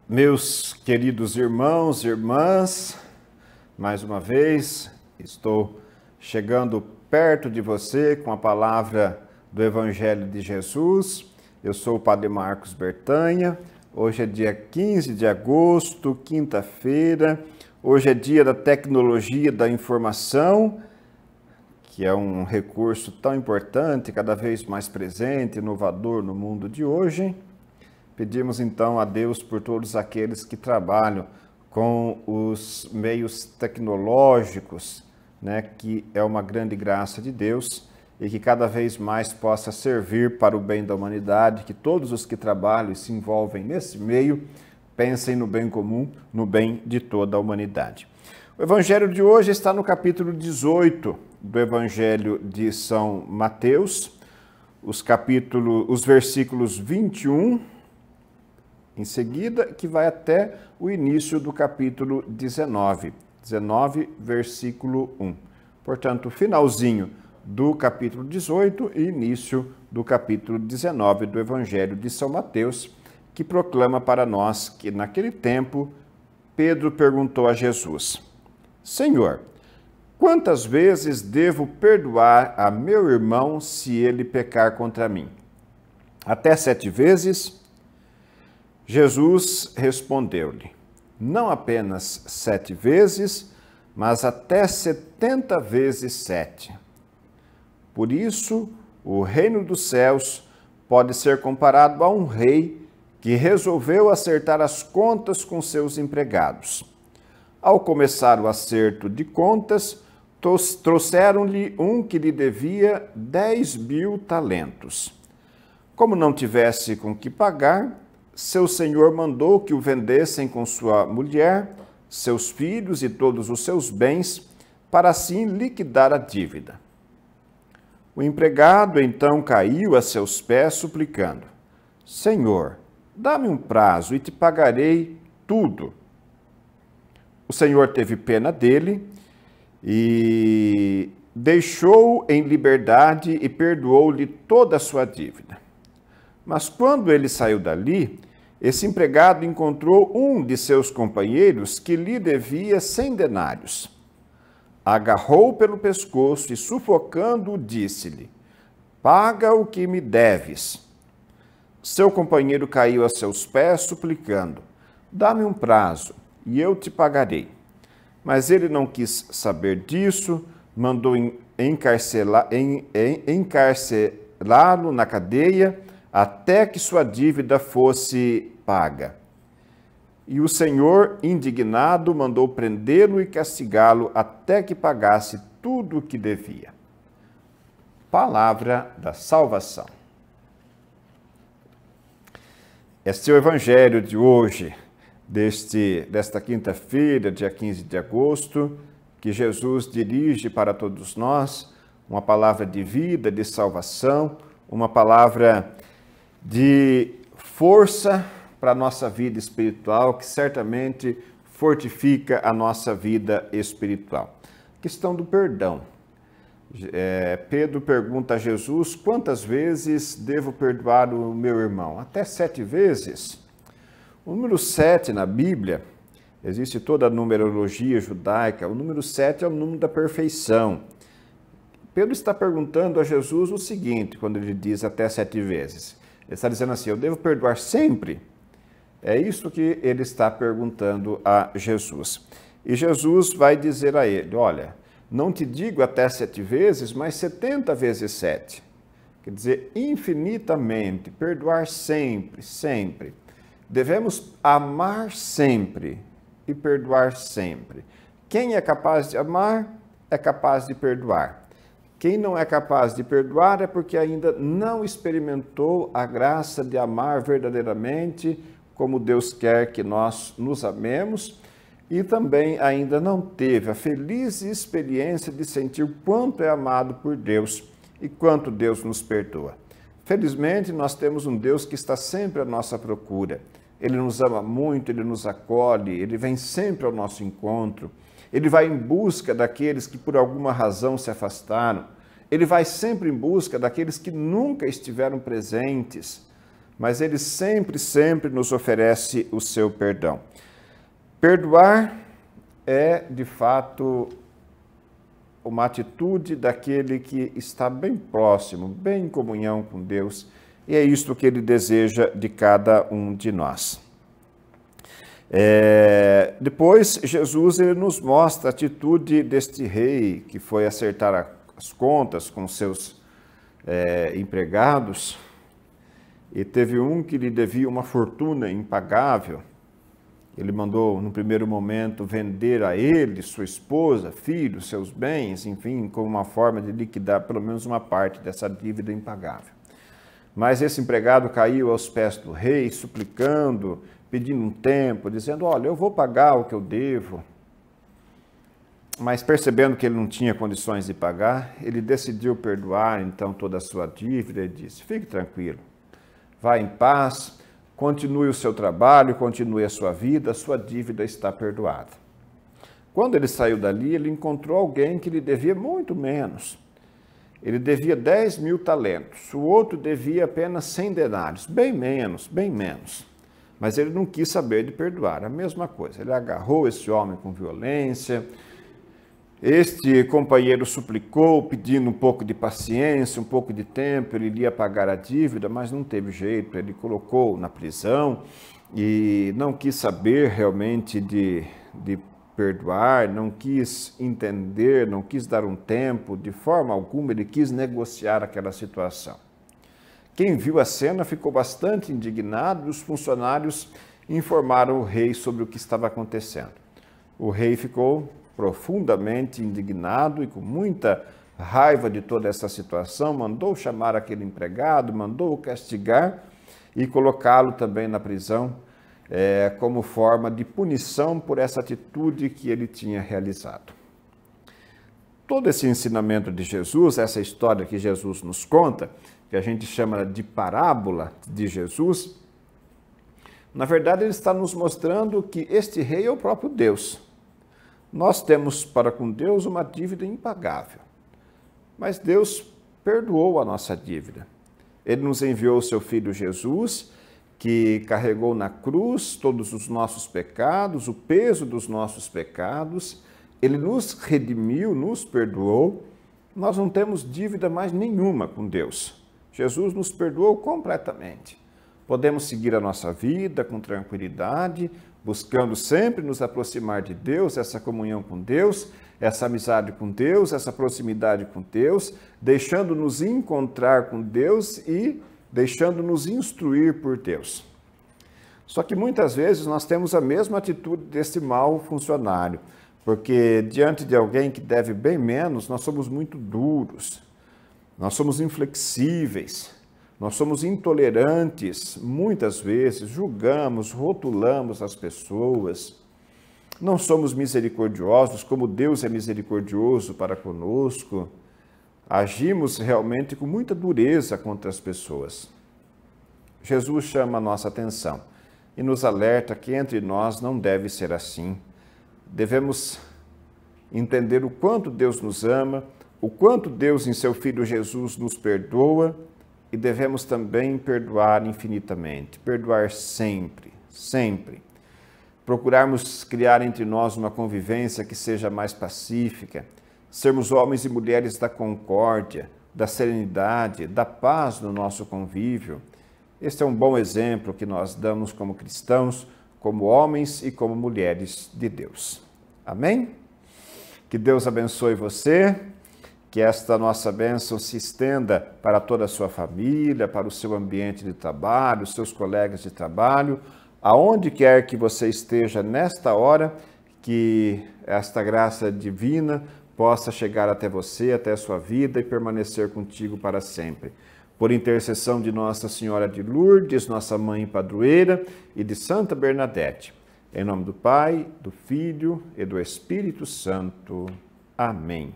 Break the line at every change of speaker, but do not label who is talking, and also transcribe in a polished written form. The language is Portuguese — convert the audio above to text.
Meus queridos irmãos e irmãs, mais uma vez estou chegando perto de você com a palavra do Evangelho de Jesus. Eu sou o Padre Marcos Bertanha. Hoje é dia 15 de agosto, quinta-feira. Hoje é dia da tecnologia da informação, que é um recurso tão importante, cada vez mais presente, inovador no mundo de hoje. Pedimos então a Deus por todos aqueles que trabalham com os meios tecnológicos, que é uma grande graça de Deus e que cada vez mais possa servir para o bem da humanidade, que todos os que trabalham e se envolvem nesse meio pensem no bem comum, no bem de toda a humanidade. O Evangelho de hoje está no capítulo 18 do Evangelho de São Mateus, os versículos 21 em seguida, que vai até o início do capítulo 19, versículo 1. Portanto, finalzinho do capítulo 18 e início do capítulo 19 do Evangelho de São Mateus, que proclama para nós que, naquele tempo, Pedro perguntou a Jesus: Senhor, quantas vezes devo perdoar a meu irmão se ele pecar contra mim? Até 7 vezes? Jesus respondeu-lhe: não apenas 7 vezes, mas até 70 vezes 7. Por isso, o reino dos céus pode ser comparado a um rei que resolveu acertar as contas com seus empregados. Ao começar o acerto de contas, trouxeram-lhe um que lhe devia 10.000 talentos. Como não tivesse com que pagar, seu senhor mandou que o vendessem com sua mulher, seus filhos e todos os seus bens, para assim liquidar a dívida. O empregado então caiu a seus pés, suplicando: Senhor, dá-me um prazo e te pagarei tudo. O senhor teve pena dele e deixou-o em liberdade e perdoou-lhe toda a sua dívida. Mas quando ele saiu dali, esse empregado encontrou um de seus companheiros que lhe devia 100 denários. Agarrou-o pelo pescoço e, sufocando-o, disse-lhe: paga o que me deves. Seu companheiro caiu a seus pés, suplicando: dá-me um prazo e eu te pagarei. Mas ele não quis saber disso, mandou encarcelá-lo na cadeia, até que sua dívida fosse paga. E o Senhor, indignado, mandou prendê-lo e castigá-lo até que pagasse tudo o que devia. Palavra da salvação. Este é o Evangelho de hoje, desta quinta-feira, dia 15 de agosto, que Jesus dirige para todos nós, uma palavra de vida, de salvação, uma palavra de força para a nossa vida espiritual, que certamente fortifica a nossa vida espiritual. Questão do perdão. Pedro pergunta a Jesus: quantas vezes devo perdoar o meu irmão? Até 7 vezes? O número 7 na Bíblia, existe toda a numerologia judaica, o número 7 é o número da perfeição. Pedro está perguntando a Jesus o seguinte, quando ele diz até 7 vezes. Ele está dizendo assim: eu devo perdoar sempre? É isso que ele está perguntando a Jesus. E Jesus vai dizer a ele: olha, não te digo até 7 vezes, mas 70 vezes 7. Quer dizer, infinitamente, perdoar sempre, sempre. Devemos amar sempre e perdoar sempre. Quem é capaz de amar, é capaz de perdoar. Quem não é capaz de perdoar é porque ainda não experimentou a graça de amar verdadeiramente como Deus quer que nós nos amemos e também ainda não teve a feliz experiência de sentir o quanto é amado por Deus e quanto Deus nos perdoa. Felizmente, nós temos um Deus que está sempre à nossa procura. Ele nos ama muito, Ele nos acolhe, Ele vem sempre ao nosso encontro. Ele vai em busca daqueles que por alguma razão se afastaram. Ele vai sempre em busca daqueles que nunca estiveram presentes. mas ele sempre, sempre nos oferece o seu perdão. Perdoar é, de fato, uma atitude daquele que está bem próximo, bem em comunhão com Deus, e é isto que ele deseja de cada um de nós. Depois, Jesus ele nos mostra a atitude deste rei que foi acertar as contas com seus empregados, e teve um que lhe devia uma fortuna impagável. Ele mandou, no primeiro momento, vender a ele, sua esposa, filhos, seus bens, enfim, como uma forma de liquidar pelo menos uma parte dessa dívida impagável. Mas esse empregado caiu aos pés do rei, suplicando, pedindo um tempo, dizendo, olha, eu vou pagar o que eu devo. Mas percebendo que ele não tinha condições de pagar, ele decidiu perdoar então toda a sua dívida e disse, fique tranquilo, vá em paz, continue o seu trabalho, continue a sua dívida está perdoada. Quando ele saiu dali, ele encontrou alguém que lhe devia muito menos. Ele devia 10 mil talentos, o outro devia apenas 100 denários, bem menos. Mas ele não quis saber de perdoar, a mesma coisa. Ele agarrou esse homem com violência. Este companheiro suplicou, pedindo um pouco de paciência, um pouco de tempo, ele iria pagar a dívida, mas não teve jeito, ele colocou na prisão e não quis saber realmente de perdoar, não quis entender, não quis dar um tempo, de forma alguma ele quis negociar aquela situação. Quem viu a cena ficou bastante indignado e os funcionários informaram o rei sobre o que estava acontecendo. O rei ficou profundamente indignado e com muita raiva de toda essa situação, mandou chamar aquele empregado, mandou o castigar e colocá-lo também na prisão como forma de punição por essa atitude que ele tinha realizado. Todo esse ensinamento de Jesus, essa história que Jesus nos conta, que a gente chama de parábola de Jesus, na verdade ele está nos mostrando que este rei é o próprio Deus. Nós temos para com Deus uma dívida impagável, mas Deus perdoou a nossa dívida. Ele nos enviou o seu Filho Jesus, que carregou na cruz todos os nossos pecados, o peso dos nossos pecados. Ele nos redimiu, nos perdoou. Nós não temos dívida mais nenhuma com Deus. Jesus nos perdoou completamente. Podemos seguir a nossa vida com tranquilidade, buscando sempre nos aproximar de Deus, essa comunhão com Deus, essa amizade com Deus, essa proximidade com Deus, deixando-nos encontrar com Deus e deixando-nos instruir por Deus. Só que muitas vezes nós temos a mesma atitude desse mau funcionário, porque diante de alguém que deve bem menos, nós somos muito duros, nós somos inflexíveis, nós somos intolerantes, muitas vezes julgamos, rotulamos as pessoas, não somos misericordiosos como Deus é misericordioso para conosco, agimos realmente com muita dureza contra as pessoas. Jesus chama a nossa atenção e nos alerta que entre nós não deve ser assim. Devemos entender o quanto Deus nos ama, o quanto Deus em seu Filho Jesus nos perdoa, e devemos também perdoar infinitamente, perdoar sempre, sempre. Procurarmos criar entre nós uma convivência que seja mais pacífica, sermos homens e mulheres da concórdia, da serenidade, da paz no nosso convívio. Este é um bom exemplo que nós damos como cristãos, como homens e como mulheres de Deus. Amém? Que Deus abençoe você. Que esta nossa bênção se estenda para toda a sua família, para o seu ambiente de trabalho, os seus colegas de trabalho, aonde quer que você esteja nesta hora, que esta graça divina possa chegar até você, até a sua vida e permanecer contigo para sempre. Por intercessão de Nossa Senhora de Lourdes, nossa mãe padroeira, e de Santa Bernadette. Em nome do Pai, do Filho e do Espírito Santo. Amém.